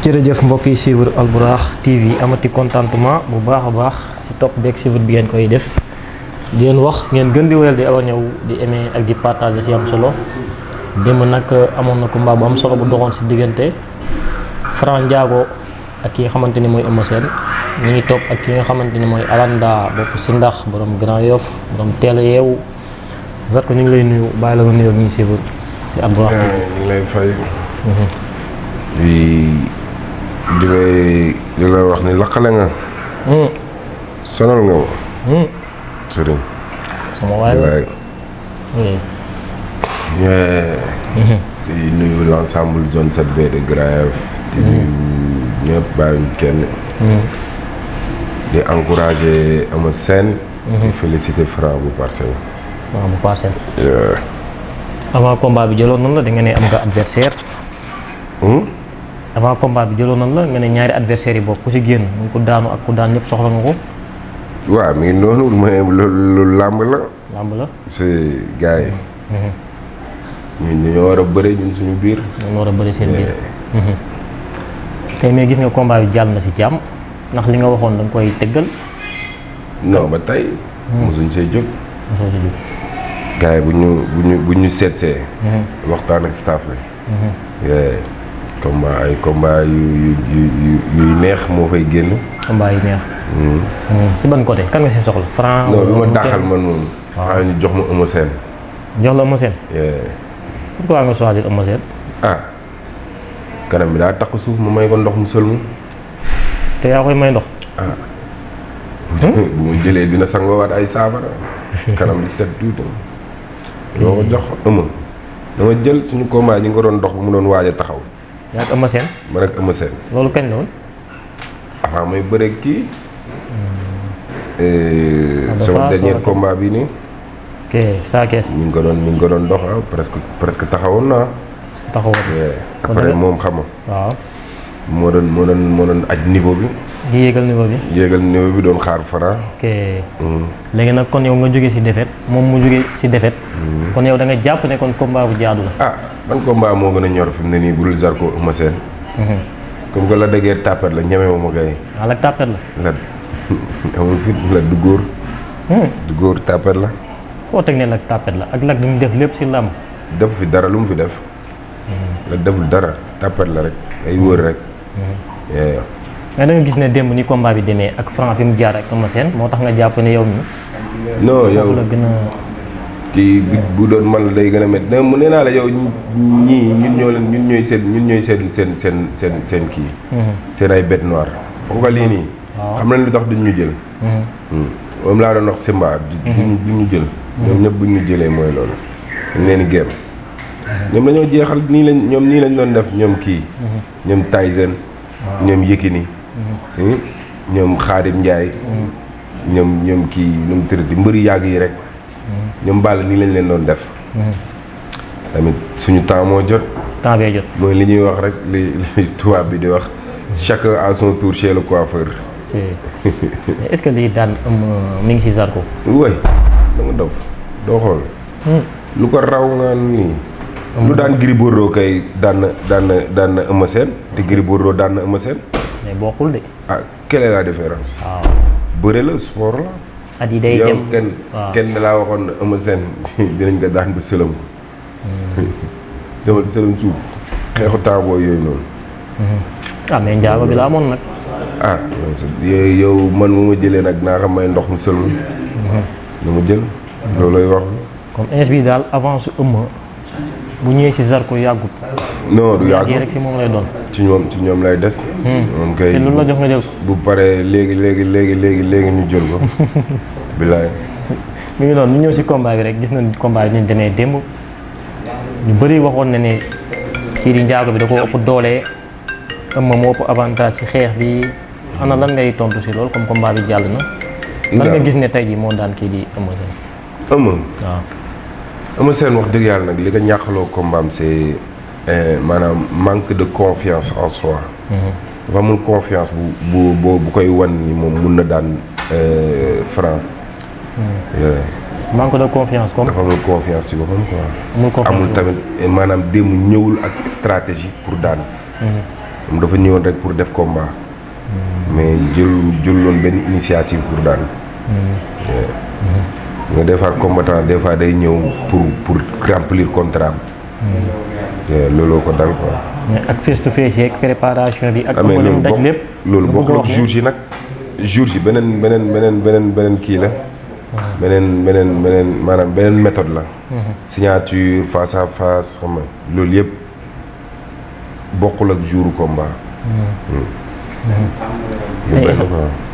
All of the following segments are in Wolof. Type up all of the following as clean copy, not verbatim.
jërëjëf mbokk yi suivre Albourakh TV amati contentement bu baax a baax si topp beeg suivre bi ngeen koy def di leen wax ngeen gën di wéyal di abonné wu di aimer ak di partager si am solo démb nag amoon na combat bu am solo bu doxoon si diggante Franc Ndiago ak ki nga xamante ni mooy Eumeu Sène ñu ngi topp ak ki nga xamante ni mooy Alanda bopp si ndax borom Grand Yoff borom teel a yeewu Zarko ñu ngi lay nuyu bàyyi la nga nuyoo ak ñuy suivre si Albourakh TV. ñu ngi lay fay. di lay wax ni laqale nga. sonal nga ma. sëriñ. sama waay la di nuyu l'ensemble zone 7B de Grand Yoff. di nuyu ñëpp bàyyiwuñ kenn. di encourager Eumeu Sène. di féliciter Franc bu Parcelles. waaw bu Parcelles. avant combat bi jëloon nan la da nga ne am nga adversaire. avant combat bi jëloon nan la nga ne ñaari adversaires yi bokk ku si génn mu ko daanu ak ku daan ñëpp soxla nga ko. waaw mi ngi noonu loolu làmb la. làmb la. c'est gars yi. ñun dañoo war a bëri ñun suñu biir. ñun war a bëri seen biir. tey mais gis nga combat bi jàll na si jàmm ndax li nga waxoon da nga koy tëggal. non ba tey. mosuñ see jóg. mosoo si jóg. gars yi bu ñu seetsee. waxtaan ak staff bi. combat yuy neex moo fay génn. combat yi neex. si ban côté kan nga si soxla Franc. non lu ma dàqal man moom. waaw ñu jox ma Eumeu Sène. jox la Eumeu Sène. pourquoi nga choisir Eumeu Sène. kanam bi daa takk suuf mu may ko ndox mu sëlmu. te yaa koy may ndox. bu ma jëlee dina sangoowaat ay saafara. kanam bi set tuuti. loo ko jox Eumeu. dama jël suñu combat ñi nga ko doon dox bu mu doon waaj a taxaw. yaa ak Eumeu Sène. man ak Eumeu Sène. loolu kañ la woon. avant may bëre kii. sama dernier combat bi nii. ok Sa Thiès. ñu ngi ko doon dox presque taxawoon naa. taxawoon après moom xam nga. waaw. moo doon aj niveau bi. di yéegal niveau bi. yéegal niveau bi doon xaar Franc. ok léegi nag kon yow nga jógee si défaite moom mu jógee si défaite. kon yow da nga jàpp ne kon combat bu jaadu la. ban combat moo gën a ñor fi mu ne nii bu dul Zarko Eumeu Sène. comme que la déggee tapet la ñeme ma kay. la tapet la. la amul fit la du góor. du góor tapet la. foo teg ne la tapet la ak lag li mu def lépp si làmb. defu fi dara lu mu fi def. la deful dara tapet la rek ay wër rek. mais da nga gis ne démb ni combat bi demee ak Franc fi mu jaar ak Eumeu Sène moo tax nga jàpp ne yow mi non yow la gën a. kii bu doon man la day gën a métti mu nee naa la yow ñii ñun ñooy seen kii. seen ay bête noire. xam nga lii nii. xam nañ lu tax duñ ñu jël. moom laa doon wax Simba. duñ ñu jël. ñoom ñëpp buñ ñu jëlee mooy loolu. dañ leen di génn. ñoom dañoo jeexal nii lañ doon def ñoom kii. ñoom Tyson. ñoom Yékini. ñoom Khadim Ndiaye. ñoom kii nu mu tërati mbëri yàgg yi rek. ñoom Balla nii lañ leen doon def. tamit suñu temps moo jot. temps bee jot. mooy li ñuy wax rek li tubaab bi di wax chacun à son tour chez le coiffeur. est-ce que lii daan mi ngi ci Zarko. woy da nga dof doo xool. lu ko raw nga nii. lu daan Gris Bordeaux kay daan na Eumeu Sène te Gris Bordeaux daan na Eumeu Sène. mais bokkul de. quelle est la différence. waaw bëre la sport la. at yi day dem kenn laa waxoon na Eumeu Sène dinañ ko daan ba sëlëm. sëlëm suuf xeexu taaboo yooyu noonu. mais njaago bi la amoon nag. yow man mu ma jëlee nag naa xam may ndox mu sëlmu. na ma jël loolooy wax. comme ins bi daal avance su Eumeu bu ñëwee si Zarko yàggut. non du yàggut rek si moom lay doon. ci ñoom lay des. moom kay te lu la jox nga jël ko. bu paree léegi ñu jël ko. bilaay. mi ngi noonu ñu ñëw si combat bi rek gis nañ combat bi ñu demee démb ñu bëri waxoon na ne kii di njaago bi da ko ëpp doole Eumeu moo ëpp avantage si xeex bi ana lan ngay tontu si loolu comme combat bi jàll na. lan nga gis ne tey jii moo daan kii di Eumeu Sène. waaw. Eumeu Sène wax dëgg yàlla nag li ko ñàkkaloo combat am c'est maanaam manque de confiance en soi. dafa amul confiance bu koy wan ni moom mun na daan Franc. manque de confiance comme. dafa amul confiance ci boppam quoi. amul tamit maanaam démb ñëwul ak stratégie pour daan. moom dafa ñëwoon rek pour def combat. mais jëluloon benn initiative pour daan. nga des fois combattant des fois day ñëw pour remplir contrat am. looloo ko dal quoi. mais ak face to face yeeg préparation bi. ak amee loolu daj lépp. loolu bokkul ak jour yi nag. jour yi beneen kii la. beneen maanaam beneen méthode la. signature face à face xam nga loolu yëpp bokkul ak jouru combat.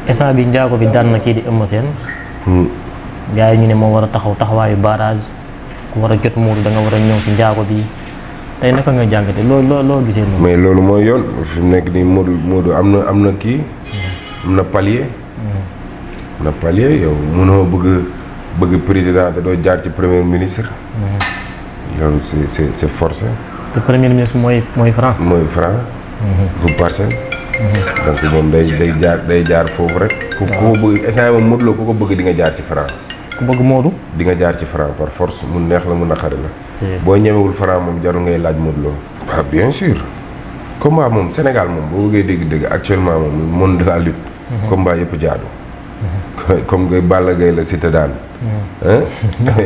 instant bi njaago bi daan na kii di Eumeu Sène. gars yi ñu ne moo war a taxawaayu barrage ku war a jot muuru da nga war a ñëw si njaago bi tey naka nga jàngate loo gisee noonu. mais loolu mooy yoon fi mu nekk nii Modou am na kii. am na palier. am na palier yow mënoo bëgg président te doo jaar ci premier ministre. loolu c'est forcé. te premier ministre mooy Franc. mooy Franc. bu Parcelles. donc moom day jaar foofu rek. ku ko bëgg instant moom Modou Lo ku ko bëgg di nga jaar ci Franc. ku bëgg Modou. di nga jaar ci Franc par force mu neex la mu naqari la. boo ñemewul Franc moom jarul ngay laaj Modou Lo. ah bien sûr. combat moom Sénégal moom boo bëggee dégg-dégg actuellement moom monde de la lutte. combat yëpp jaadu. comme nga Balla Gaye la Siteu daan.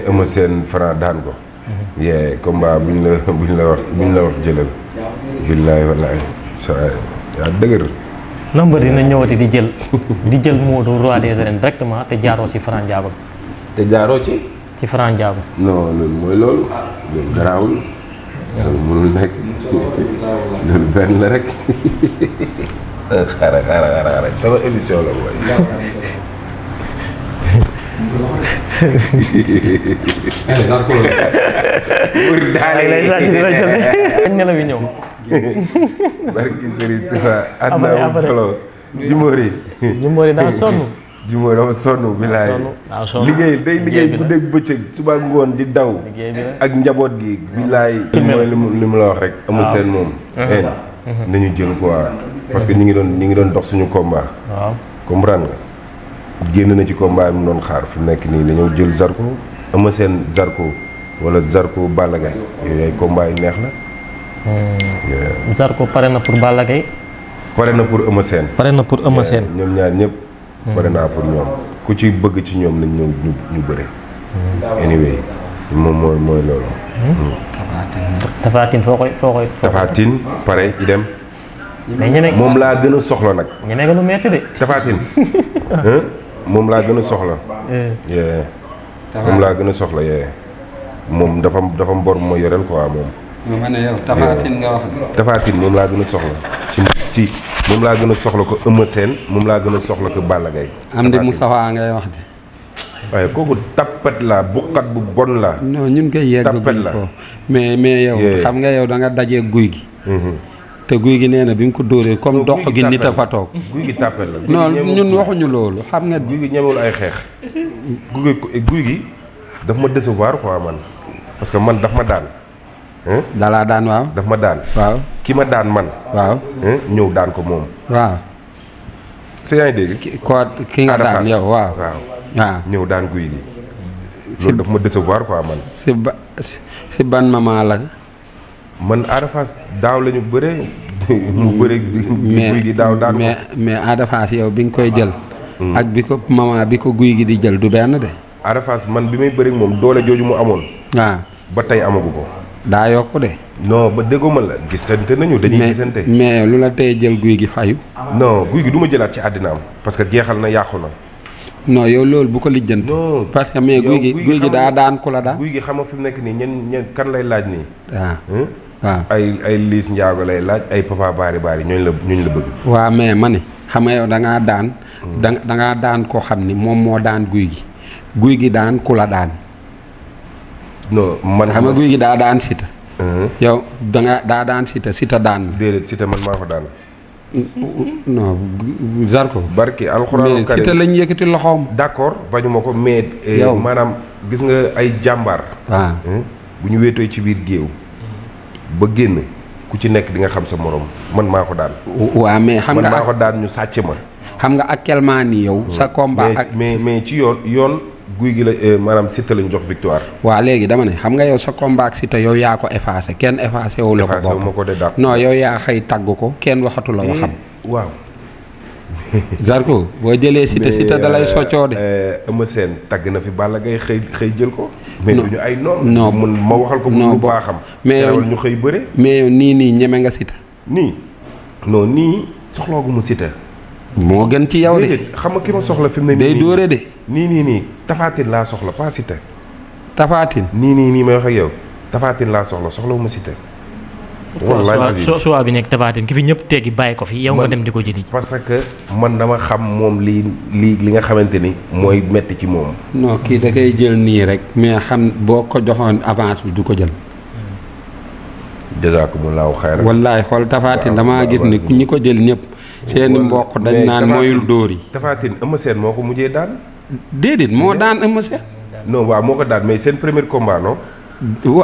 Eumeu Sène Franc daan ko. yee combat buñ la wax jëlal. billaay wallaay sa yaa dëgër. nombre dina ñëwati di jël Modou roi des arènes directement te jaaroo ci Franc Ndiago. te jaaroo ci. ci Franc Ndiago. non loolu mooy loolu garaawul. loolu mënul nekk loolu benn la rek. xaaral sama émission la booy. pour daal lay saa si dina jël ñela bi ñëw. barki Serigne Touba àdduna am solo. Jumboori daa sonn. Jumboori dafa sonn bilaay. liggéey bu dégg bëccëg suba ngoon di daw. ak njaboot gi bilaay. mooy li mu la wax rek. Eumeu Sène moom. nañu jël quoi parce que ñi ngi doon dox suñu combat. waaw comprendre nga. génn na ci combat mu doon xaar fi mu nekk nii dañoo jël Zarko Eumeu Sène Zarko wala Zarko Balla Gaye yooyu ay combat yu neex la. Zarko pare na pour Balla Gaye. pare na pour Eumeu Sène. pare na pour Eumeu Sène. ñoom ñaar ñëpp. pare naa pour ñoom ku ci bëgg ci ñoom nañ ñëw ñu bëre. anyway moom mooy loolu. Tapha Tine foo koy. Tapha Tine pare i dem. mais ñeme moom laa gën a soxla nag. ñeme nga lu metti de. Tapha Tine moom laa gën a soxla. moom laa gën a soxla yee. moom dafa mbor bu ma yoreel quoi moom. ma ne yow Tapha Tine nga wax. Tapha Tine moom laa gën a soxla ci moom laa gën a soxla ko Eumeu Sène moom laa gën a soxla ko Balla Gaye. am di Moustapha ngay wax de. waaye kooku tappat la buqat bu bon la. non ñun koy yegg tappat la ko mais yow xam nga yow da nga dajee guy gi. te guy gi nee na bi mu ko dóoree comme dox gi nit a fa toog. guy gi tappat la. non ñun waxuñu loolu xam nga. guy gi ñemewul ay xeex. guy gi daf ma décevoir quoi man parce que man daf ma daan. dalaa daan waaw. daf ma daan. waaw ki ma daan man. waaw ñëw daan ko moom. waaw. si yaa ngi dégg. ki nga daan yow waaw. waaw ñëw daan guy gi. loolu daf ma décevoir quoi man. si ban moment la. man Ada Fass daaw la ñu bëree. mu bëree guy gi daaw daan mais Ada Fass yow bi nga koy jël. ak bi ko moment bi ko guy gi di jël du benn de. Ada Fass man bi may bëri moom doole jooju mu amoon. waaw ba tey amagu ko. daa yokku de. non ba déggoo ma la gisante nañu dañuy gisante. mais lu la tey jël guy gi fayu. non guy gi du ma jëlaat ci àddinaam parce que jeexal na yàqu na. non yow loolu bu ko lijjanti. non parce que mais guy gi daa daan ku la daan. guy gi xam nga fi mu nekk nii ñen kan lay laaj nii. waaw ay Liis Njaago lay laaj ay Papa Bari ñooñu la bëgg. waaw mais ma ne xam nga yow da ngaa daan. da ngaa daan koo xam ni moom moo daan guy gi daan ku la daan. non man xam nga guy gi daa daan Siteu. yow daa daan Siteu daan. déedéet Siteu man maa ko daan. non Zarko. barki alxuraan mais Siteu lañ yëkkati loxoom. d'accord bañu ma ko mais. yow maanaam gis nga ay jàmbaar. waaw bu ñu wéetoo ci biir géew ba génn ku ci nekk di nga xam sa morom man maa ko daan. waaw mais xam nga man maa ko daan ñu sàcc ma. xam nga actuellement nii yow. sa combat ak mais ci yoon guy gi la maanaam Siteu lañ jox victoire. waaw léegi dama ne xam nga yow sa combat ak Siteu yow yaa ko effacé kenn effacé wu la ko effacé wu ma ko de dàq. non yow yaa xëy tagg ko kenn waxatu la waxam. waaw. Zarko boo jëlee Siteu da lay soccoo de. Eumeu Sène tagg na fi Balla Gaye xëy jël ko. mais non duñu ay noonu. non mun ma waxal ko. non bu baaxam. mais yow ñu xëy bëre. mais yow nii ñeme nga Siteu. nii non nii soxlaagu mu Siteu. moo gën ci yow de. déedéet xam nga ki ma soxla fi mu ne. day dóore de. nii Tapha Tine laa soxla pas Siteu. Tapha Tine. nii may wax ak yow Tapha Tine laa soxlawu ma Siteu. wallaay choix bi nekk Tapha Tine ki fi ñëpp teggi bàyyi ko fi yow nga dem di ko jëli. parce que man dama xam moom li nga xamante ni mooy metti ci moom. non kii da koy jël nii rek mais xam boo ko joxoon avance bi du ko jël. jazaakumullaahu xayran. wallaay xool Tapha Tine damaa gis ni ñi ko jël ñëpp. seeni mbokk dañ naan moyul dóor yi. Tapha Tine Eumeu Sène moo ko mujjee daan. déedéet moo daan Eumeu Sène. non waaw moo ko daan mais seen premier combat non.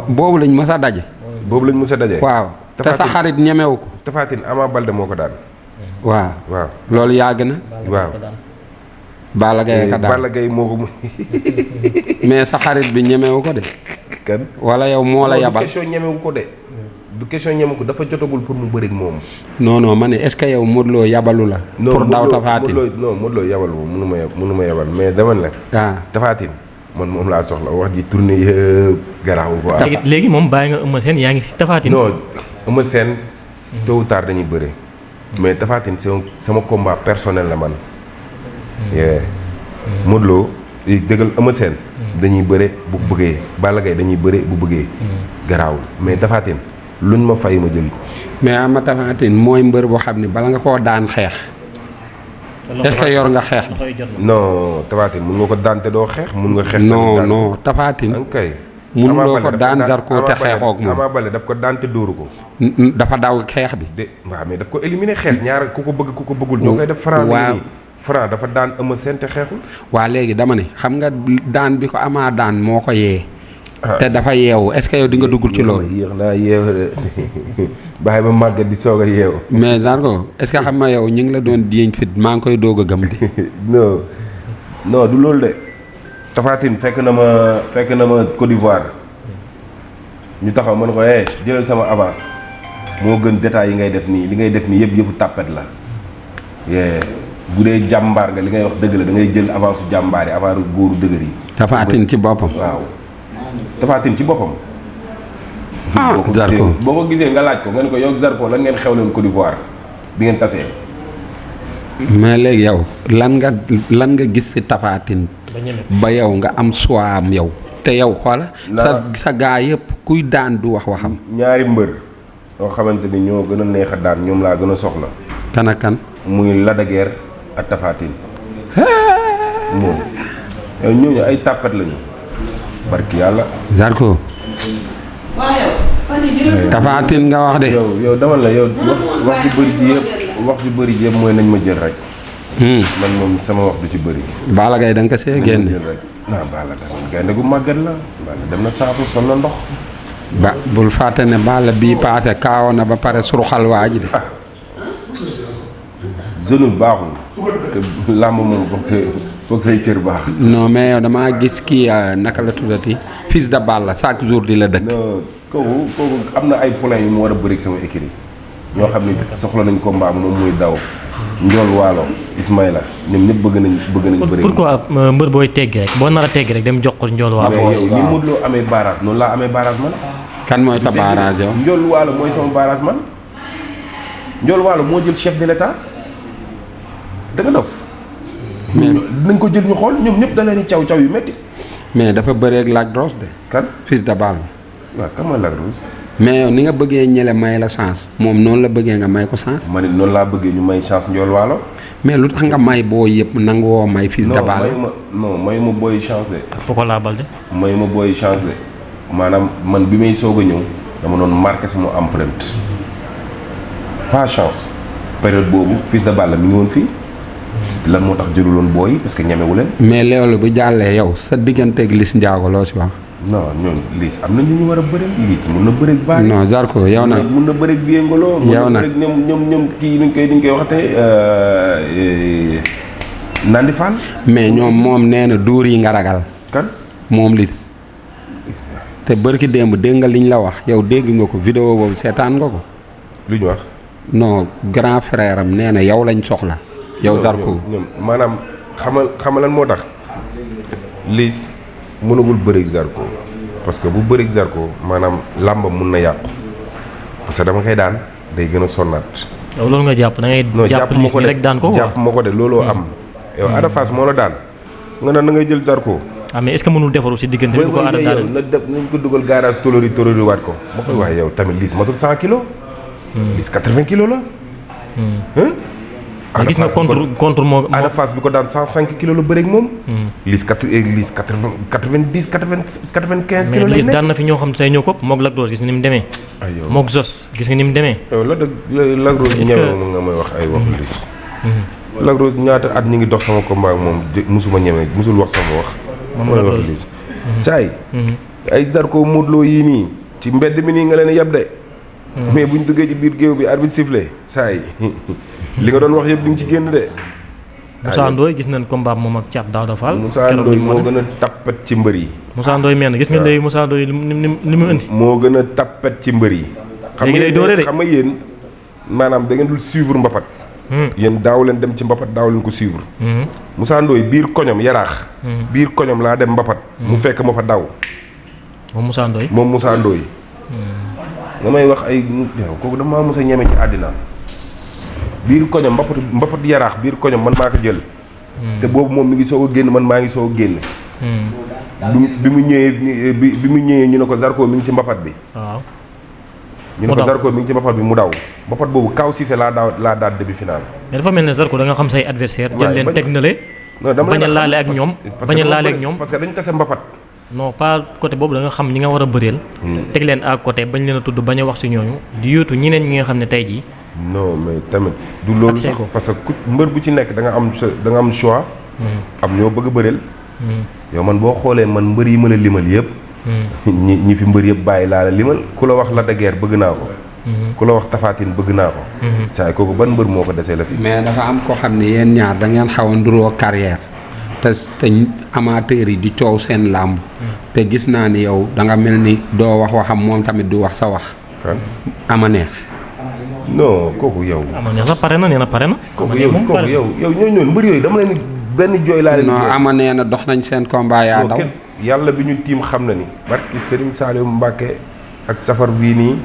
boobu lañ mës a daje. boobu lañ mës a daje. waaw te sa xarit ñemewu ko. Tapha Tine Ama Baldé moo ko daan. waaw loolu yàgg na. waaw. Balla Gaye ka daan Balla Gaye moo ko. mais sa xarit bi ñemewu ko de. kan wala yow moo la yabal du question ñemewu ko de. du question ñemewu ko dafa jotagul pour mu bëri ak moom. non ma ne est-ce que yow Modou Lo yabalu la. pour daw Tapha Tine non Modou Lo yabalu mënu ma yabal mais dama ne. waaw Tapha Tine man moom laa soxla wax ji tourné yëpp garaaw quoi. léegi moom bàyyi nga Eumeu Sène yaa ngi si Tapha Tine. non Eumeu Sène tôt ou tard dañuy bëre. mais Tapha Tine c'est sama combat personnel la man. Modou Lo dëggal Eumeu Sène dañuy bëre bu bëggee Balla Gaye dañuy bëre bu bëggee. garaawul mais Tapha Tine luñ ma fay ma jël ko. mais ama Tapha Tine mooy mbër boo xam ne bala nga koo daan xeex. est-ce que yor nga xeex bi. non Tapha Tine mun nga ko daan te doo xeex mun nga xeex. non Tapha Tine. kay munuloo ko daan Zarko te xeexoo ak moom. Ama Baldé daf ko daan te dóoru ko. dafa daw xeex bi. waaw mais daf ko éliminer xeex ñaar ku ko bëgg ku ko bëggul. ñoo koy def Franc dafa daan Eumeu Sène te xeexul. waa léegi dama ne xam nga daan bi ko Ama daan moo ko yee. te dafa yeewu est-ce que yow di nga duggul ci loolu. yéex naa yeewu de bàyyi ba màgget di soog a yeewu. mais Zarko est-ce que xam nga yow ñu ngi la doon diiñ fit maa ngi koy doog a gëm di. non du loolu de. Tapha Tine fekk na ma Côte d'Ivoire ñu taxaw man ko jëlal sama avance moo gën détails yi ngay def nii li ngay def nii yëpp tàppet la. bu dee jàmbaar nga li ngay wax dëgg la da ngay jël avance su jàmbaar yi avance góoru dëgër yi. Tapha Tine ci boppam. waaw Tapha Tine ci boppam. Zarko boo ko gisee nga laaj ko nga ne ko yow Zarko lan ngeen xewleen Côte d'Ivoire bi ngeen tasee. mais léegi yow lan nga gis ci Tapha Tine ba yow nga am choix am yow. te yow xoola sa gaa yëpp kuy daan du wax waxam. ñaari mbër yoo xamante ni ñoo gën a neex a daan ñoom laa gën a soxla. kan ak kan. muy Lac de Guiers ak Tapha Tine. moom ñooñu ay tàppat lañu. barki yàlla. Zarko. Tapha Tine nga wax de. yow dama la yow wax ju bëri ji yëpp mooy nañ ma jël rek. man moom sama wax du ci bëri. Balla Gaye da nga ko see génne. non Balla gaynde gu màggat la Balla dem na saabu sol na ndox. bul fàtte ne Balla bii paase kaawoon na ba pare suruxal waa ji de. jeune baaxul te làmb moom foog say cër baax. non mais yow damaa gis kii naka la tuddati fils de Balla chaque jour di la dëkk. non kooku am na ay poulain yu mu war a bëri sama écurie ñoo xam ne soxla nañ combat moom muy daw. Njool Waalo Ismaïla ñoom ñëpp bëgg nañ bëri. pourquoi mbër booy teggi rek boo nar a teggi rek dem jox ko Njool Waalo. mais yow ni Modou Lo amee barrage noonu laa amee barrage man. kan mooy sa barrage yow. Njool Waalo mooy sama barrage man. Njool Waalo moo jël chef de l'état da nga dof. mais dinañ ko jël ñu xool ñoom ñëpp da leen caw yu métti. mais dafa bëree ak Lac Rose de. kan fils de Balla. waaw kan mooy Lac Rose. mais yow ni nga bëggee ñele may la chance moom noonu la bëggee nga may ko chance. ma ne noonu laa bëggee ñu may chance Njool Waalo. mais lu tax nga may boo yëpp nangu woo may fils de Balla. mayuma booy chance de. Pokola Baldé. mayuma booy chance de maanaam man bi may soog a ñëw dama doon marqué sama empreinte pas chance période boobu fils de Balla mi ngi woon fii. lan moo tax jëluloon booy parce que ñemewu leen. mais loolu bu jàllee yow sa digganteeg Liss Ndiago loo si wax. non ñooñu Liss am na ñu war a bëri Liss mun na bëri baax. non Zarko yow nag mun na bëri Bié Ngolo. yow nag ñoom kii nuñ koy waxatee Nandi Fall. mais ñoom moom nee na duur yi nga ragal. kan. moom Liss. te bërki démb dégg nga liñ la wax yow dégg nga ko vidéo boobu seetaan nga ko. lu ñu wax. non grand frère am nee na yow lañ soxla. yow Zarko ñoom maanaam xamal lan moo tax. Liss mënagul bëreeg Zarko parce que bu bëreeg Zarko maanaam làmbam mun na yàqu parce que dama koy daan day gën a sonnaat. yow loolu nga jàpp da ngay jàpp Liss ni rek daan ko jàpp ma ko de looloo am. yow Ada Fass moo la daan nga naan da ngay jël Zarko. ah mais est-ce que mënul defaru si diggante bi bu ko Ada daal na def nañ ko dugal garage tolori waat ko. ma koy wax yow tamit Liss matul 100 kilos. Liss 80 kilos la. mais gis nga contre moo Ada Fass bi ko daan 105 kilos la bëreeg moom. Liss 90 95 kilos lay nekk. mais Liss daan na fi ñoo xam ne tey ñoo ko moog Lac Rose gis nga ni mu demee. aywa moog Zos gis nga ni mu demee. yow Lac Rose ñeme nga may wax ay wax Liss. Lac Rose ñaata at ñu ngi dox sama combat ak moom musuma ñeme musul wax sama wax. moom la wax Liss. saay ay Zarko Modou Lo yii nii ci mbedd mi nii nga leen yab de. mais buñ duggee ci biir géew bi arbitre sifflé saay li nga doon wax yëpp di nga ci génn de. Moussa Ndoye gis nañ combat moom ak Thiat Daouda Fall. Moussa Ndoye moo gën a tappet ci mbër yi. Moussa Ndoye mel na gis nga léegi Moussa Ndoye li mu indi. moo gën a tappet ci mbër yi. léegi lay doore de xam nga yéen maanaam da ngeen dul suivre mbapat. yéen daaw leen dem ci mbapat daaw leen ko suivre. Moussa Ndoye biir koñom yaraax. biir koñom laa dem mbapat. mu fekk ma fa daw. moom Moussa Ndoye. moom Moussa Ndoye. nga may wax ay yow kooku damaa mos a ñeme ci àddina. biir koñom mbapat yaraax biir koñom man maa ko jël. te boobu moom mi ngi soog a génn man maa ngi soog a génn. bi mu ñëwee ñu ne ko Zarko mi ngi ci mbapat bi. waaw. ñu ne ko Zarko mi ngi ci mbapat bi mu daw. mbapat boobu Kaw Cissé laa daal début final. mais dafa mel ne Zarko da nga xam say adversaire jël leen teg na le. bañ a laale ak ñoom bañ a laale ak ñoom parce que dañ tase mbapat. non pas côté boobu da nga xam ñi nga war a bëreel. teg leen à côté bañ leen a tudd bañ a wax si ñooñu di yóotu ñeneen ñi nga xam ne tey jii. non mais tamit du loolu sax parce que mbër bu ci nekk da nga am choix. am ñoo bëgg a bëreel. yow man boo xoolee man mbër yi ma la limal yëpp. ñi fi mbër yëpp bàyyi laa la limal ku la wax Lac de Guiers bëgg naa ko. ku la wax Tapha Tine bëgg naa ko. saa kooku ban mbër moo ko desee la fi. mais dafa am ko xam ne yéen ñaar da ngeen xaw a nduroo carrière. te amateurs yi di coow seen làmb. te gis naa ni yow da nga mel ni doo wax waxam moom tamit du wax sa wax. kan ama neex. non kooku yow. ama neex sax pare na nee na pare na. kooku yow ñooñu mbër yooyu dama leen benn jooy laa leen. non ama nee na dox nañ seen combat yaa daw. yàlla bi ñu tiim xam na ni. barki Serigne Saliou Mbacké ak safar bii nii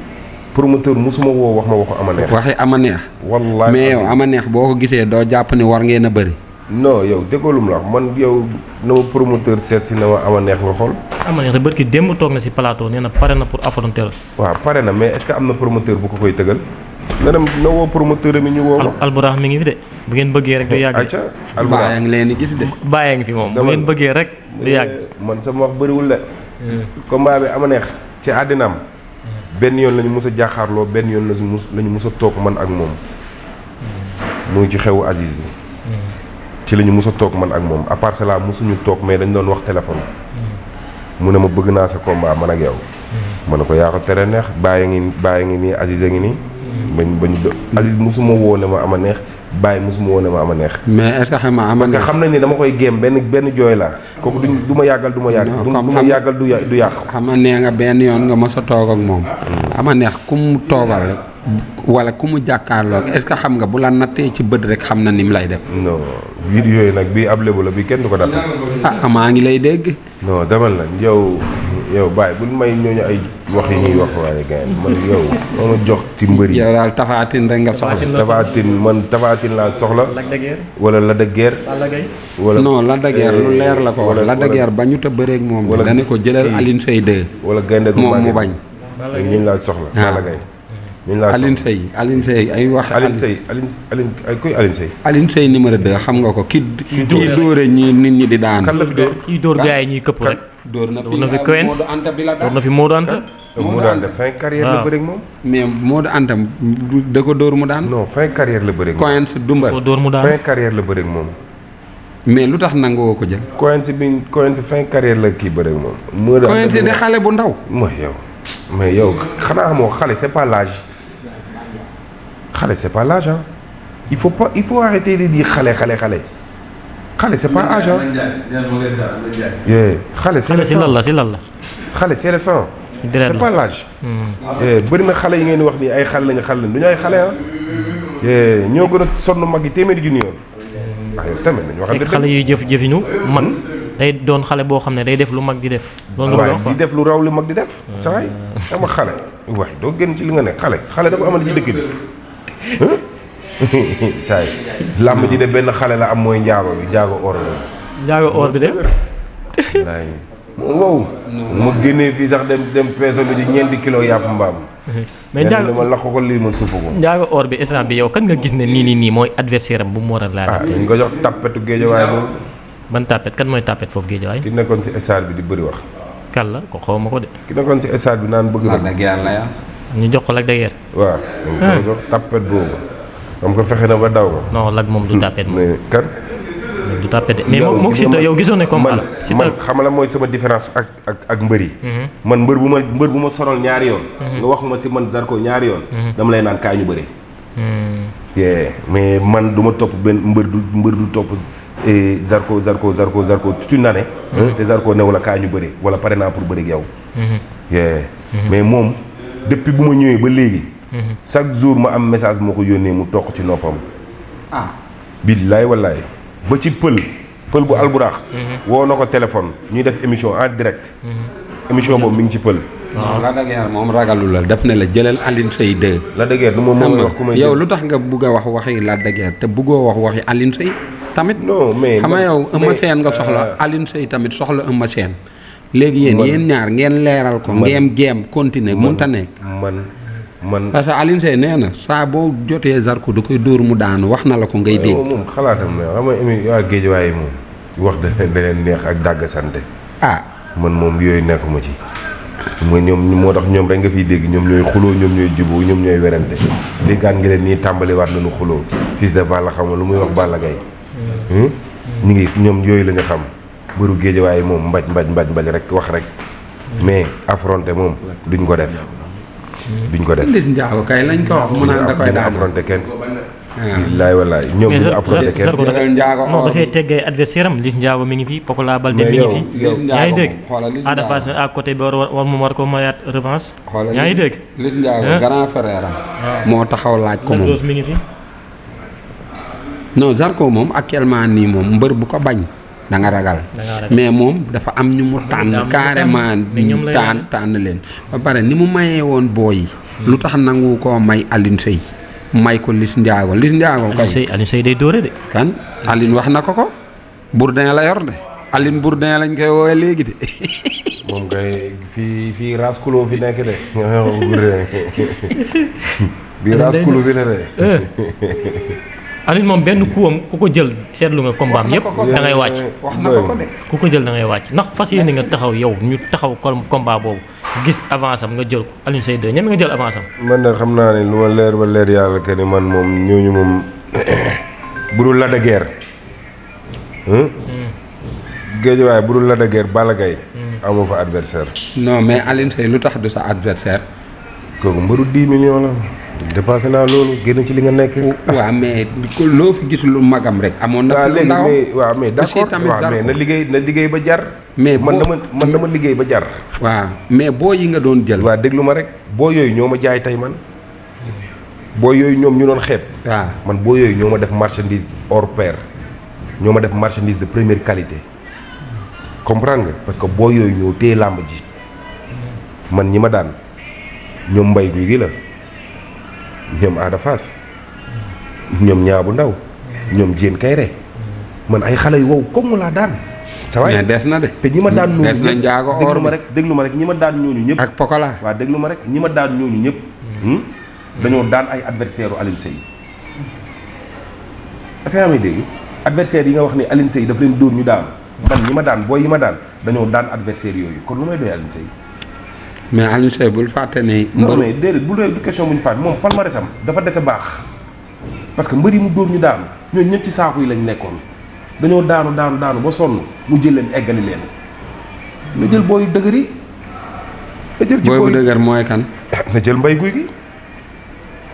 promoteur musuma woo wax ma waxu ama neex. waxi ama neex. wallaahi mais yow ama neex boo ko gisee doo jàpp ni war ngeen a bëri. non yow déggoo la man yow na ma promoteur seet si na ma ama neex nga xool. ama neex te bërki démb toog na si plateau nee na pare na pour affronter la. waaw pare na mais est-ce que am na promoteur bu ko koy tëgal. nga dem na woo promoteur mi ñu woo ma. Alburax mi ngi fi de bu ngeen bëggee rek du yàgg. ayca Alburax bàyyi ngi leen di gis de. bàyyi ngi fi moom bu ngeen bëggee rek du yàgg. man sama wax bëriwul de. combat bi ama neex ci àddinaam. benn yoon la ñu mës a jàkkaarloo benn yoon la ñu mës a toog man ak moom. mu ngi ci xewu Aziz bi. ci la ñu mës a toog man ak moom à part cela mësuñu toog mais dañ doon wax téléphone. mu ne ma bëgg naa sa combat man ak yow. ma ne ko yaa ko tere neex bàyyi ngi nii Aziz a ngi nii. bañ Aziz mosuma woo ne ma ama neex bàyyi mosuma woo ne ma ama neex. mais est-ce que xam nga ama neex parce que xam nañ ni dama koy géem benn jooy laa. kooku du ma yàggal du ma yàgg. du ma yàggal du yàq. xam nga nee nga benn yoon nga mos a toog ak moom. ama neex ku mu toogal rek. wala ku mu jàkkaarloog est-ce que xam nga bu la nattee ci bët rek xam na ni mu lay def. non biir yooyu nag bii ab lébu la bii kenn du ko natt. maa ngi lay dégg. non demal la yow bàyyi bul may ñooñu ay wax yi ñuy wax waaye gars man yow moo ma jox ci mbëri. yow daal Tapha Tine rek nga soxla. Tapha Tine laa soxla. Lac de Guiers. wala Lac de Guiers. wala non Lac de Guiers lu leer la ko wax. Lac de Guiers ba ñu ta bëreeg moom. wala dana ko jëlal Alioune Seye 2. wala gaynde gu moom mu bañ. ñu laa soxla. Balla Gaye ñu laa soxla Alioune Seye ay wax. Alioune ay kuy Alioune Seye. Alioune Seye numéro 2 xam nga ko kii dóore ñi nit ñi di daan. kan la fi dóor kii dóor gars yi ñuy këpp rek. dóor na fi Coens Modou Anta bi la dóor na fi Modou Anta. Modou Anta fin carrière la bëre ak moom. mais Modou Anta da ko dóor mu daan. non fin carrière la bëre ak moom. Coens dumba ko dóor mu daan fin carrière la bëre ak moom. mais lu tax nangoo ko jël. Coens fin carrière la kii bëre ak moom. Coens di xale bu ndaw. mais yow xanaa xamoo xale c'est pas l'âge. xale c'est pas l'âge il faut arrêter de dire xale xale c'est pas âge xale c'est le si lan la si lan la. xale c'est le sang. c'est pas l'âge. bëri na xale yi ngeen di wax nii ay xale lañu du ñu ay xale ñoo gën a sonn mag yi téeméeri junni yoon. yow tamit nañu wax xale yuy jëfinu mag day doon xale boo xam ne day def lu mag di def. loolu nga wax di def lu raw lu mag di def. saa yi ama xale waaye doo gën ci li nga nekk xale dafa amal ci dëkk bi. saa yi làmb ji de benn xale la am mooy njaago or la. njaago or bi de. wallaay wow. ma génnee fii sax dem peese lu ci ñeenti kilo yàpp mbaam. mais njaago dama lakk ko lii ma supp ko. njaago or bi instant bi yow kan nga gis ne nii mooy adversaire am bu mu war a laal. dañ ko jox tappetu géejawaay moom. ban tappet kan mooy tappet foofu géejawaay. ki nekkoon ci stade bi di bëri wax. kan la ko xaw ma ko de. ki nekkoon ci stade bi naan bëgg na. ñu jox ko Lac de Guiers. waaw dañ ko jox tappet boobu. xam ko fexe na ba daw ko. non Lac moom du tappet moom. mais kan. du tappet de mais moom Siteu yow gisoon ne comme ala. man xam la mooy sama différence ak mbër yi. man mbër bu ma sonal ñaari yoon. nga wax ma si man Zarko ñaari yoon. dama lay naan kaay ñu bëri. mais man du ma topp benn mbër du topp. Zarko toute une année. te Zarko new la kaa ñu bëri wala pare naa pour bëri ak yow. mais moom depuis bu ma ñëwee ba léegi. chaque jour ma am message moo ko yónnee mu toq ci noppam. billaay wallaay ba ci pël bu alburax. woo na ko téléphone ñuy def émission en direct. émission boobu mi ngi ci pël. non Lac de Guiers moom ragalu la def na la jëlal Alioune Seye 2. Lac de Guiers du moom mooy wax ku may yow lu tax nga bugg a wax waxi Lac de Guiers te buggoo wax waxi Alioune Seye tamit. non mais xam nga yow Eumeu Sène nga soxla Alioune Seye tamit soxla Eumeu Sène. léegi yéen ñaar ngeen leeral ko. ngeen géem continuer mënta nekk. man parce que Alioune Seye nee na saa boo jotee Zarko da koy dóor mu daanu wax na la ko ngay dégg. moom xalaatam ne xam nga waa géej waaye moom wax da leen neex ak dàgg sante. man moom yooyu nekkuma ci. mooy ñoom moo tax ñoom rek nga fiy dégg ñoom ñooy xuloo ñoom ñooy juboo ñoom ñooy werante déggaan ngi leen nii tàmbaliwaat nañu xuloo fils de Balla xam nga lu muy wax Balla Gaye ñu ngi ñoom yooyu la nga xam bëru géej waaye moom mbaj rek wax rek mais affronté moom duñ ko def. Liss Ndiago kay lañ ko wax mu naan da koy daan affronté kenn. billaay wallaay ñoom duñu affronté kenn. Zarko dafay teggee adversaire am Liss Ndiago mi ngi fi Pokola Baldé mi ngi fi. yaa ngi dégg Ada Fass à côté bi war mu war ko mayaat revanche. yaa ngi dégg Liss Ndiago grand frère am moo taxaw laaj ko moom mi ngi fi. non Zarko moom actuellement nii moom mbër bu ko bañ da nga ragal mais moom dafa am ñu mu tànn carrément tànn leen ba pare ni mu mayee woon booy yi lu tax nangu koo may Alioune Seye may ko Liss Ndiago kay Alioune Seye day dóore de kan Alioune wax na ko Bourdin la yor de Alioune Bourdin lañ koy woowee léegi de moom kay fii raas kuloo fi nekk de bii raas kuloo fi ne de Alioune moom benn kuwam ku ko jël seetlu nga combat yëpp da ngay wàcc. wax na ko de ku ko jël da ngay wàcc ndax fas yéene nga taxaw yow ñu taxaw combat boobu gis avance am nga jël ko Alioune Seye 2 ñeme nga jël avance am. man nag xam naa ne lu ma leer ba leer yàlla que ni man moom ñooñu moom bu dul Lac de Guiers. Géejawaay bu dul Lac de Guiers Balla Gaye amoo fa adversaire. non mais Alioune Seye lu tax du sa adversaire. kooku mbëru 10 millions la. dépassé naa loolu génn ci li nga nekk. waaw mais loo fi gis lu magam rek. amoon na lu ndaw waaw mais d'accord waaw mais na liggéey ba jar. mais man dama liggéey ba jar. waaw mais boo yi nga doon jël. waaw déglu ma rek boo yooyu ñoo ma jaay tey man. boo yooyu ñoom ñu doon xeeb. waaw man boo yooyu ñoo ma def marchandise hors pair ñoo ma def marchandise de première qualité. comprendre nga parce que boo yooyu ñoo téye làmb ji man ñi ma daan ñoom mbay guy gi la. ñoom Ada Fass ñoom ñaabu ndaw ñoom jéen kayre man ay xale yu wow comme laa daan. sa waay mais des na de. te ñi ma daan ñooñu des na njaago or déglu ma rek ñi ma daan ñooñu ñëpp. ak Pokola. waaw déglu ma rek ñi ma daan ñooñu ñëpp. dañoo daan ay adversaire u Alioune Seye. est-ce que yaa may dégg adversaire yi nga wax ne Alioune Seye daf leen dóor ñu daan man ñi ma daan booy yi ma daan dañoo daan adversaire yooyu kon lu may doy Alioune Seye. mais Alioune Seye bul fàtte ne. non mais déedéet bu dee du question bu ñu fàtte moom palmarèsam dafa dese baax parce que mbër yi mu dóor ñu daanu ñooñu ñëpp ci saaku yi lañ nekkoon dañoo daanu ba sonn mu jël leen eggali leen na jël booy dëgër yi. na jël ci booy bu dëgër mooy kan. na jël mbay guy gi.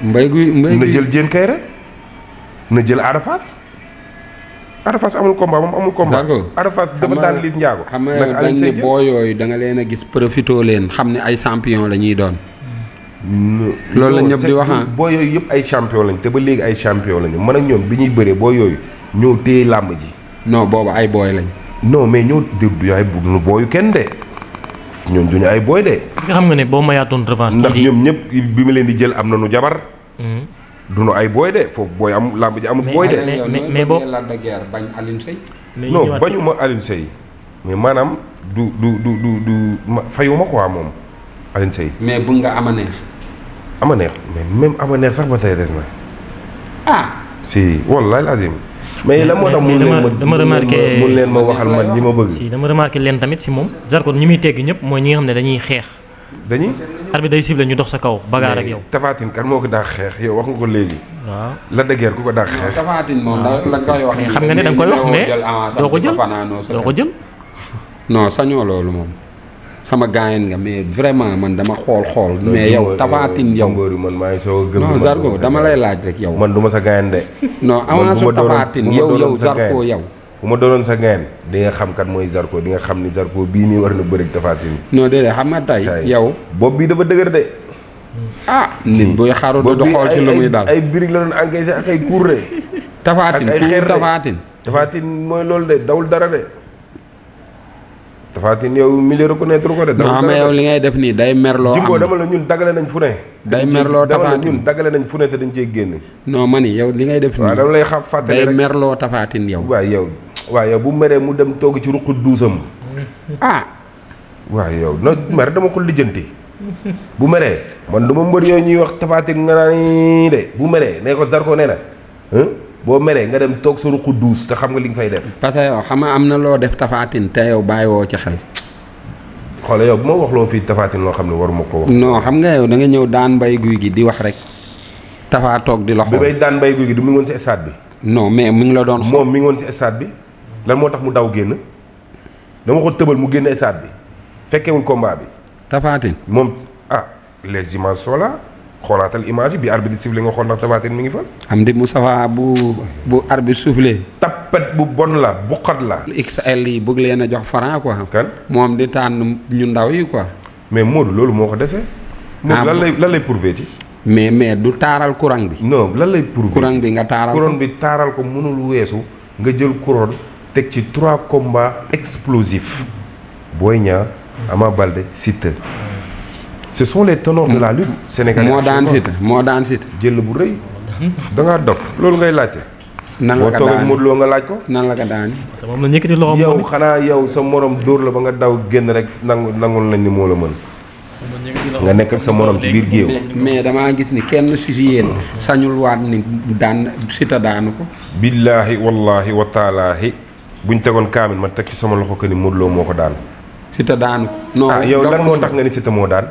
mbay guy na jël jéen kayre na jël Ada Fass Ada Fass amul combat moom amul combat. Ada Fass dafa daan Liss Ndiago. xam nga dañ ne boo yooyu da nga leen a gis profitoo leen xam ne ay champion la ñuy doon. loolu la ñëpp di wax boo yooyu yëpp ay champion lañ te ba léegi ay champion lañu man ak ñoom bi ñuy bëree boo yooyu ñoo téye làmb ji. non boobu ay booy lañ. non mais ñoo du ay booyu kenn de ñoom duñu ay booy de. nga xam nga ne boo mayaatoon revanche. ndax ñoom ñëpp bi ma leen di jël am nañu jabar. duñu ay booy de foofu booy am làmb ji amul booy de. mais boo la de guerre bañ Alioune Seye. non bañuma Alioune Seye mais maanaam du fayuma quoi moom Alioune Seye. mais bëgg nga ama neex. ama neex mais même ama neex sax ba tey des na. si wallahi lazim. mais la moo tax dama remarqué mun leen ma waxal man ñi ma bëgg. si dama remarqué leen tamit si moom. Zarko ñi muy tegg ñëpp mooy ñi nga xam ne dañuy xeex. arbitre day siffler ñu dox sa kaw bagaar ak yow. Tapha Tine kan moo ko daax xeex yow wax nga ko léegi. waaw Lac de Guiers ku ko daax xeex. Tapha Tine moom la koy wax. xam nga ne da nga koy wax mais doo ko jël. non sañoo loolu moom. sama gaayen nga mais vraiment man dama xool. mais yow Tapha Tine yow. man maa ngi soog a gëm. non Zarko dama lay laaj rek yow. man du ma sa gaayen de. non avance Tapha Tine yow Zarko yow. bu ma doonoon sa gaayen di nga xam kat mooy Zarko di nga xam ni Zarko bii nii war na bëri Tapha Tine. non déedéet xam nga tey yow. bopp bii dafa dëgër de. nit buy xaru du xool ci lu muy dal. ay birig la doon encaissé ak ay cour de. Tapha Tine ak ay xeer de Tapha Tine mooy loolu de dawul dara de. Tapha Tine yow milieu reconnaître ko de. non mais yow li ngay def nii day merloo. am Jimbo dama la ñun dagale nañ fu ne. day merloo Tapha Tine ñun dagale nañ fu ne te dañ cee génn. non man yow li ngay def nii. waaw dama lay xam fàttali rek day merloo Tapha Tine yow. waaw yow bu meree mu dem toog ci ruqu duusam. waaw yow no mer dama ko lijjanti. bu meree man du ma mbër yooyu ñuy wax Tapha Tine nga naan de bu meree nee ko Zarko nee na boo meree nga dem toog sa ruqu duus te xam nga li nga fay def. parce que yow xam nga am na loo def Tapha Tine te yow bàyyiwoo ci xel. xoolal yow bu ma wax loo fii Tapha Tine loo xam ne waruma ko wax. non xam nga yow da nga ñëw daan Mbaye Gouye Gui di wax rek. Tapha toog di la xool bi may daan Mbaye Gouye Gui du mu ngi woon ci stade bi. non mais mi ngi la doon xool moom mi ngi woon ci stade bi lan moo tax mu daw génn dama ko tëbal mu génn stade bi fekkewul combat bi. Tapha Tine moom les images sont là xoolaatal image bi arbitre di sifflé nga xool ndax Tapha Tine mi ngi fa. am di Moustapha bu arbitre soufflé. tappet bu bon la buqat la. XL yi bëgg leen a jox franc quoi. kan moom di tànn ñu ndaw yi quoi. mais Modou loolu moo ko dese. Modou lan lay prouvé ci. mais du taaral courant bi. non lan lay prouvé. courant bi nga taaral ko couronne bi taaral ko mënul weesu nga jël couronne teg ci 3 combats explosifs. Boy Niang Ama Baldé Siteu. ce sont les ténors de la lutte sénégalaise. moo daan Siteu. jël bu rëy. da ngaa dof loolu ngay laajte. nan la ko boo toog Modou Lo nga laaj ko. nan la ko daani. parce que moom la ñëkkati loxoom yow xanaa yow sa morom dóor la ba nga daw génn rek nangul nañ ni moo la mën. nga nekk ak sa morom ci biir géew. mais damaa gis ni kenn si yéen sañul waat ni daan Siteu daanu ko. billaahi wallaahi wa taalaahi buñ tegoon kaamil ma teg ci sama loxo que ni Modou Lo moo ko daan. Siteu daanu ko. non yow lan moo tax nga ni Siteu moo daan.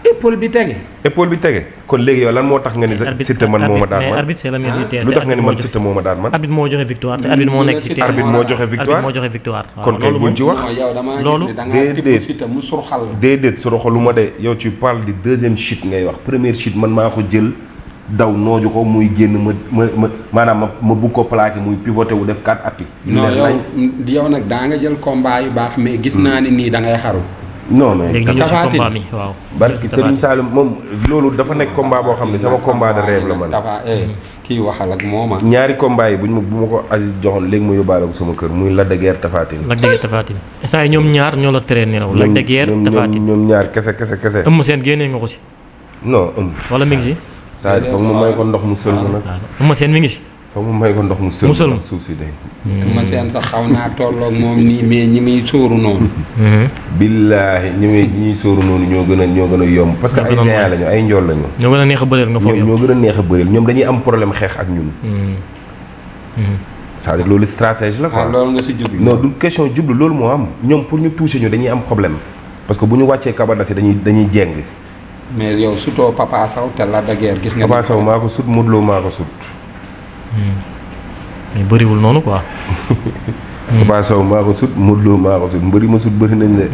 épaule bi tege. épaule bi tege kon léegi yow lan moo tax nga ni Siteu man moo ma daan man mais arbitre c'est le militaire. lu tax nga ni man Siteu moo ma daan man. arbitre moo joxe victoire te arbitre moo nekk ci terrain. arbitre moo joxe victoire arbitre moo joxe victoire. kon kay buñ ci wax. loolu déedéet Siteu mu surxal. déedéet surxalu ma de yow tu parles du deuxième chute ngay wax première chute man maa ko jël daw nooju ko muy génn ma maanaam ma bugg ko plaqué muy pivoté wu def 4 appuis. non yow nag daa nga jël combat yu baax mais gis naa ni nii da ngay xaru. non mais léegi ñu ci combat mi waaw. barki Serigne Saloum moom loolu dafa nekk combat boo xam ne sama combat de rêve la man. kii waxal ak mooma. ñaari combat yi bu ma ko Aziz joxoon léegi ma yóbbaale ko sama kër muy Lac de Guiers Tapha Tine. Lac de Guiers Tapha Tine instant yii ñoom ñaar ñoo la teree nelaw. Lac de Guiers Tapha Tine ñoom ñaar kese. Eumeu Sène génnee nga ko si. non Eumeu. wala mi ngi si. saa foog mu may ko ndox mu sël ma nag. Eumeu Sène mi ngi si. foog mu may ko ndox mu sël ma suuf si day. Eumeu Sène sax xaw naa tolloog moom nii mais ñi muy sóoru noonu. billaahi ñi sóoru noonu ñoo gën a yomb. parce que ay géant lañu ay njool lañu. ñoo gën a neex a bëreel nga foog yow ñoo gën a neex a bëreel ñoom dañuy am problème xeex ak ñun. c'est-à-dire loolu stratégie la quoi. loolu nga si jublu. non du question jublu loolu moo am ñoom pour ñu toucher ñu dañuy am problème parce que bu ñu wàccee kabadasi dañuy jéng. mais yow surtout Papa Sow te Lac de Guiers gis nga. Papa Sow maa ko sut Modou Lo maa ko sut. mais bëriwul noonu quoi. Papa Sow maa ko sut Modou Lo maa ko sut mbëri ma sut bëri nañ de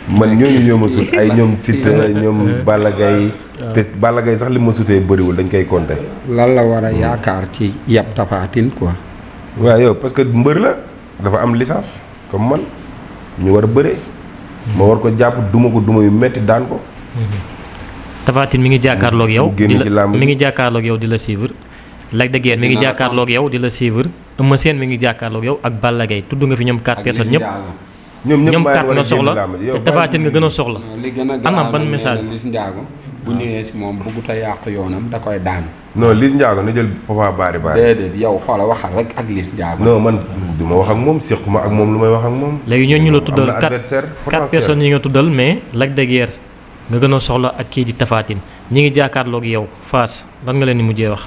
man ñooñu ñoo ma sut ay ñoom Siteu ñoom Balla Gaye te Balla Gaye sax li ma sutee bëriwul dañ koy compter. lan la war a yaakaar ci yab Tapha Tine quoi. waaw yow parce que mbër la dafa am licence comme man ñu war a bëree. ma war ko jàpp duma ko duma yu metti daan ko. Tapha Tine mi ngi jàkkaarloog yow. génn ci làmb mi ngi jàkkaarloog yow di la suivre. Lac de Guiers mi ngi jàkkaarloog yow di la suivre. Eumeu Sène mi ngi jàkkaarloog yow ak Balla Gaye tudd nga fi ñoom 4 personnes ñëpp. ñoom 4 nga soxla te Tapha Tine nga gën a soxla. li gën a ana ban message Liss Ndiago bu ñëwee si moom bëggut a yàq yoonam da koy daan. non Liss Ndiago na jël Papa Bari Bari. déedéet yow xoola waxal rek ak Liss Ndiago. non man du ma wax ak moom séquma ak moom lu may wax ak moom. léegi ñooñu ñu la tuddal am na adversaire 4 personnes yi nga tuddal mais Lac de Guiers nga gën a soxla ak kii di Tapha Tine ñi ngi jàkkaarloog yow Fass lan nga leen di mujjee wax.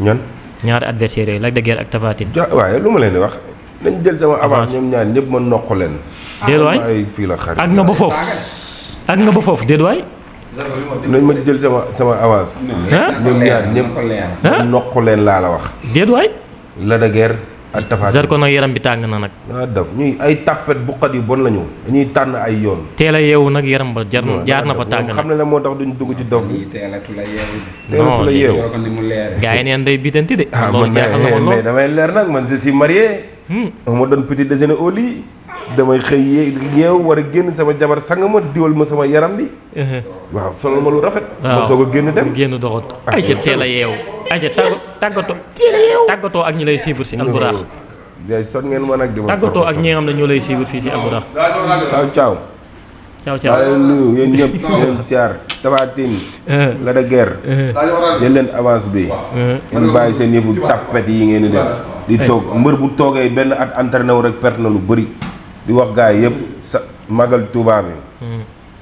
ñan. ñaari adversaires yooyu Lac de Guiers ak Tapha Tine. waaye lu ma leen di wax. nañ jël sama avance ñoom ñaar ñëpp ma noq leen. déet waay ay fii la xarit. ak nga ba foofu ak nga ba foofu déet waay. nañ ma jël sama avance. ñoom ñaar ñëpp ma noq leen laa la wax. déet waay. Lac de Guiers ak Tapha Tine. Zarko nag yaram bi tàng na nag. ah daf ñuy ay tappet buqat yu bon lañu dañuy tànn ay yoon. teel a yeewu nag yaram ba jaar na fa tàng na. xam ne la moo tax duñ dugg ci dof bi. teelatu la yeewu. teelatu la yeewu. yoo ko ni mu leere. gars yi neen day biitanti de. ah loolu man jaaxal na ma mais lool. damay leer nag man je suis marié. ma doon petit déjeuner au lit. damay xëy yeew war a génn sama jabar sang ma diwal ma sama yaram bi. waaw solal ma lu rafet. ma soog a génn dem génn doxat. ay ca teel a yeewu. ay ca tàggatoo. tàggatoo ak ñi lay suivre si Albourakh. yaay son ngeen ma nag di ma tàggatoo ak ñi nga xam ne ñoo lay suivre fii si Albourakh. ciao ciao. ciao ciao. maa leen nuyu yéen ñëpp di leen siyaar Tapha Tine. Lac de Guiers. jël leen avance bi. ngeen bàyyi seen yëfu tappet yi ngeen di def. di toog mbër bu toogee benn at entraîné wu rek perte na lu bëri. di wax gars yi yëpp sa magal Touba bi.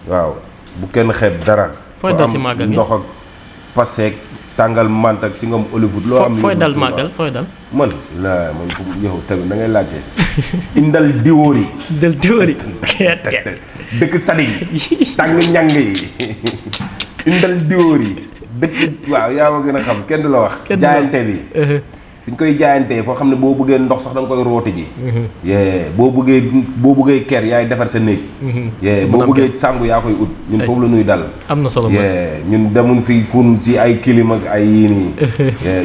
waaw bu kenn xeeb dara. fooy dal si magal gi ndox ak paseek tàngal mant ak si ngom Hollywood loo am. fooy dal magal fooy dal. man man fu ñëw tamit da ngay laajte. indal diwóori. indal diwóori. dëkk Sadik tàng ñàng yi indal diwóori dëkk waaw yaa ma gën a xam kenn du la wax. jaayante bi. fi ñu koy jaayantee foo xam ne boo bëggee ndox sax da nga koy rooti ji. boo bëggee ker yaay defar sa néeg. boo bëggee sangu yaa koy ut ñun foofu la ñuy dal. am na solo ñun demun fi fun ci ay kilim ak ay yii nii.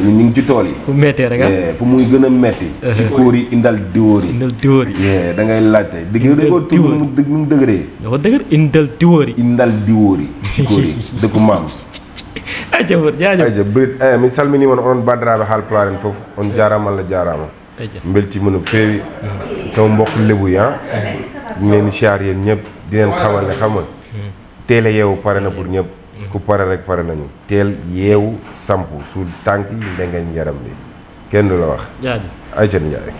ñun ñu ngi ci tool yi. fu mettee rek fu muy gën a metti. si kóor yi indal diwóor yi. indal diwóor yi. da ngay laajte digg da ko tudd mu dëgëree. dafa dëgër indal diwóor yi. indal diwóor yi si kóor yi dëkku maam. jaajëf Brit mi salminima on bandiraɓe haalpulaar en fof on jarama Allah jarama beltima no feewi sama mbokk lébu yi ñu leen siyaar yéen ñëpp di leen xamal ne xam nga teel a yeewu pare na pour ñëpp ku pare rek pare nañu teel yeewu sampu su tànk yi ndengeñ yaram bi kenn du la wax jaajëf Aïcha Ndiaye